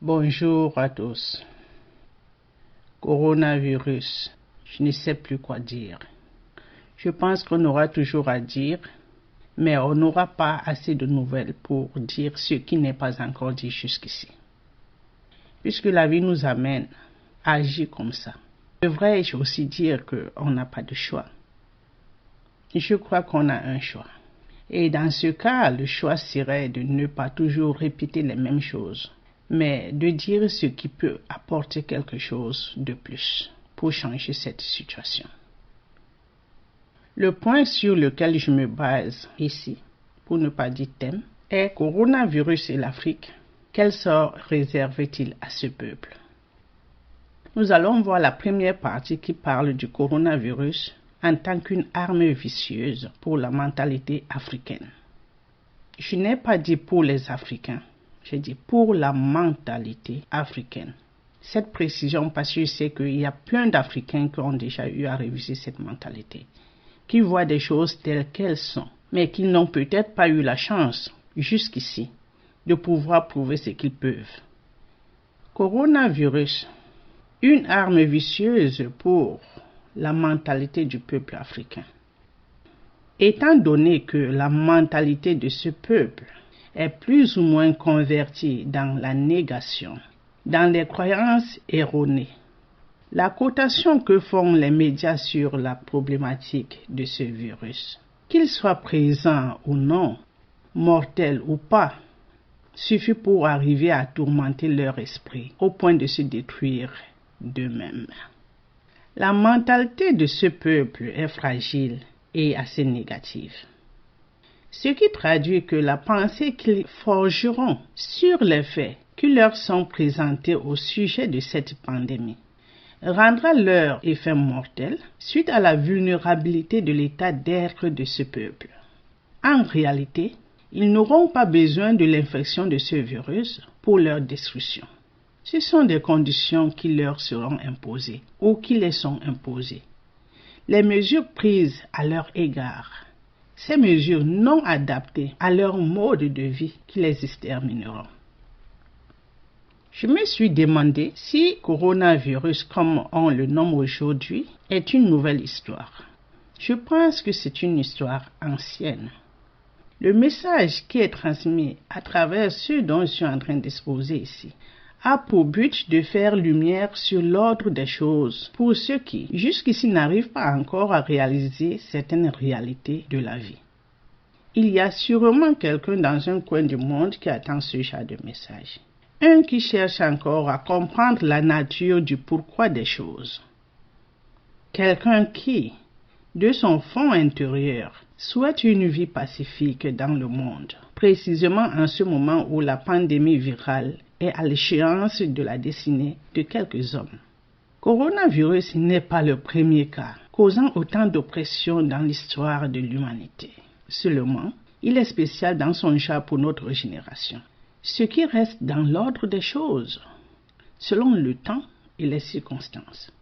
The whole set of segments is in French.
Bonjour à tous. Coronavirus, je ne sais plus quoi dire. Je pense qu'on aura toujours à dire, mais on n'aura pas assez de nouvelles pour dire ce qui n'est pas encore dit jusqu'ici. Puisque la vie nous amène à agir comme ça, devrais-je aussi dire qu'on n'a pas de choix? Je crois qu'on a un choix. Et dans ce cas, le choix serait de ne pas toujours répéter les mêmes choses, mais de dire ce qui peut apporter quelque chose de plus pour changer cette situation. Le point sur lequel je me base ici, pour ne pas dire thème, est coronavirus et l'Afrique. Quel sort réserve-t-il à ce peuple? Nous allons voir la première partie qui parle du coronavirus en tant qu'une arme vicieuse pour la mentalité africaine. Je n'ai pas dit pour les Africains, j'ai dit pour la mentalité africaine. Cette précision parce que je sais qu'il y a plein d'Africains qui ont déjà eu à réviser cette mentalité, qui voient des choses telles qu'elles sont, mais qui n'ont peut-être pas eu la chance, jusqu'ici, de pouvoir prouver ce qu'ils peuvent. Coronavirus, une arme vicieuse pour la mentalité du peuple africain. Étant donné que la mentalité de ce peuple est plus ou moins convertie dans la négation, dans les croyances erronées, la cotation que font les médias sur la problématique de ce virus, qu'il soit présent ou non, mortel ou pas, suffit pour arriver à tourmenter leur esprit au point de se détruire d'eux-mêmes. La mentalité de ce peuple est fragile et assez négative. Ce qui traduit que la pensée qu'ils forgeront sur les faits qui leur sont présentés au sujet de cette pandémie rendra leur effet mortel suite à la vulnérabilité de l'état d'être de ce peuple. En réalité, ils n'auront pas besoin de l'infection de ce virus pour leur destruction. Ce sont des conditions qui leur seront imposées ou qui les sont imposées. Les mesures prises à leur égard, ces mesures non adaptées à leur mode de vie qui les extermineront. Je me suis demandé si coronavirus, comme on le nomme aujourd'hui, est une nouvelle histoire. Je pense que c'est une histoire ancienne. Le message qui est transmis à travers ce dont je suis en train d'exposer ici a pour but de faire lumière sur l'ordre des choses pour ceux qui, jusqu'ici, n'arrivent pas encore à réaliser certaines réalités de la vie. Il y a sûrement quelqu'un dans un coin du monde qui attend ce genre de message. Un qui cherche encore à comprendre la nature du pourquoi des choses. Quelqu'un qui, de son fond intérieur, souhaite une vie pacifique dans le monde, précisément en ce moment où la pandémie virale est à l'échéance de la destinée de quelques hommes. Coronavirus n'est pas le premier cas causant autant d'oppression dans l'histoire de l'humanité. Seulement, il est spécial dans son genre pour notre génération. Ce qui reste dans l'ordre des choses, selon le temps et les circonstances.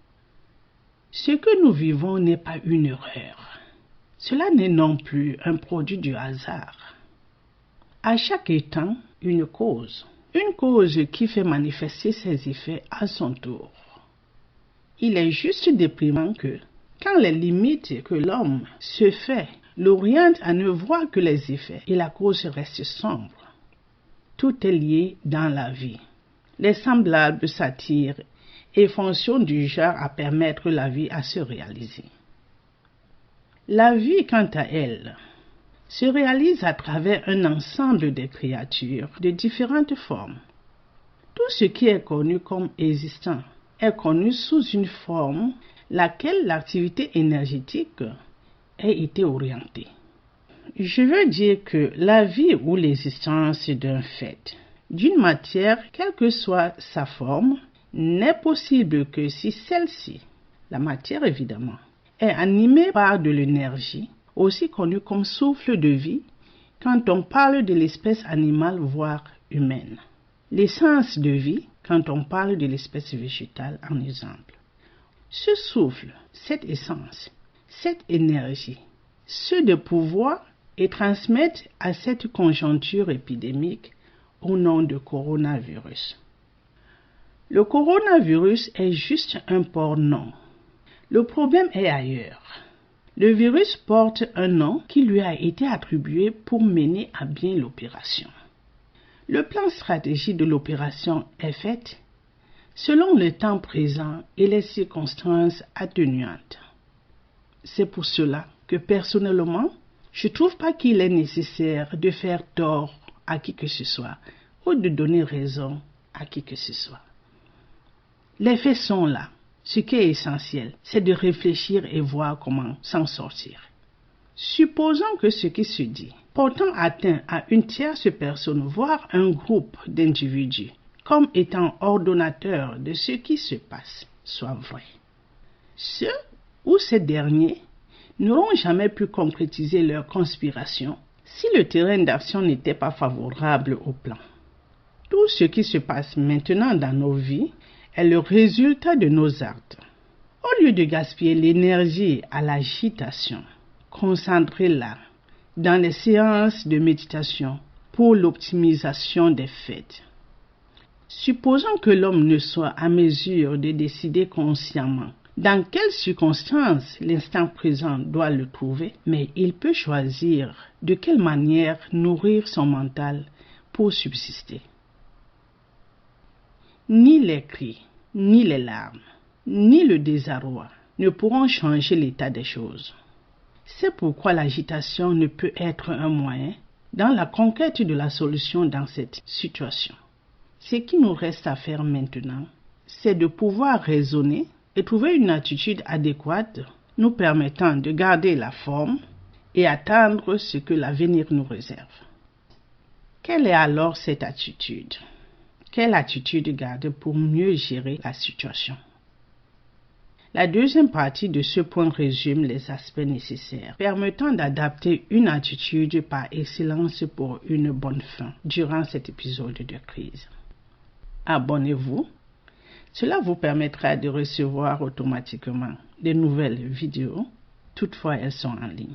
Ce que nous vivons n'est pas une erreur. Cela n'est non plus un produit du hasard. À chaque état, une cause qui fait manifester ses effets à son tour. Il est juste déprimant que, quand les limites que l'homme se fait l'orientent à ne voir que les effets et la cause reste sombre. Tout est lié dans la vie. Les semblables s'attirent et fonctionnent du genre à permettre la vie à se réaliser. La vie, quant à elle, se réalise à travers un ensemble de créatures de différentes formes. Tout ce qui est connu comme existant est connu sous une forme laquelle l'activité énergétique a été orientée. Je veux dire que la vie ou l'existence d'un fait, d'une matière, quelle que soit sa forme, n'est possible que si celle-ci, la matière évidemment, est animée par de l'énergie, aussi connue comme souffle de vie, quand on parle de l'espèce animale voire humaine. L'essence de vie, quand on parle de l'espèce végétale en exemple. Ce souffle, cette essence, cette énergie, ceux de pouvoir et transmettre à cette conjoncture épidémique au nom de coronavirus. Le coronavirus est juste un porte-nom. Le problème est ailleurs. Le virus porte un nom qui lui a été attribué pour mener à bien l'opération. Le plan stratégique de l'opération est fait selon le temps présent et les circonstances atténuantes. C'est pour cela que personnellement, je ne trouve pas qu'il est nécessaire de faire tort à qui que ce soit ou de donner raison à qui que ce soit. Les faits sont là. Ce qui est essentiel, c'est de réfléchir et voir comment s'en sortir. Supposons que ce qui se dit, portant atteinte à une tierce personne, voire un groupe d'individus, comme étant ordonnateur de ce qui se passe, soit vrai. Ceux ou ces derniers n'auront jamais pu concrétiser leur conspiration si le terrain d'action n'était pas favorable au plan. Tout ce qui se passe maintenant dans nos vies est le résultat de nos actes. Au lieu de gaspiller l'énergie à l'agitation, concentrez-la dans les séances de méditation pour l'optimisation des faits. Supposons que l'homme ne soit à mesure de décider consciemment dans quelles circonstances l'instant présent doit le trouver, mais il peut choisir de quelle manière nourrir son mental pour subsister. Ni les cris, ni les larmes, ni le désarroi ne pourront changer l'état des choses. C'est pourquoi l'agitation ne peut être un moyen dans la conquête de la solution dans cette situation. Ce qui nous reste à faire maintenant, c'est de pouvoir raisonner et trouver une attitude adéquate nous permettant de garder la forme et attendre ce que l'avenir nous réserve. Quelle est alors cette attitude ? Quelle attitude garder pour mieux gérer la situation? La deuxième partie de ce point résume les aspects nécessaires permettant d'adapter une attitude par excellence pour une bonne fin durant cet épisode de crise. Abonnez-vous. Cela vous permettra de recevoir automatiquement de nouvelles vidéos, toutefois elles sont en ligne.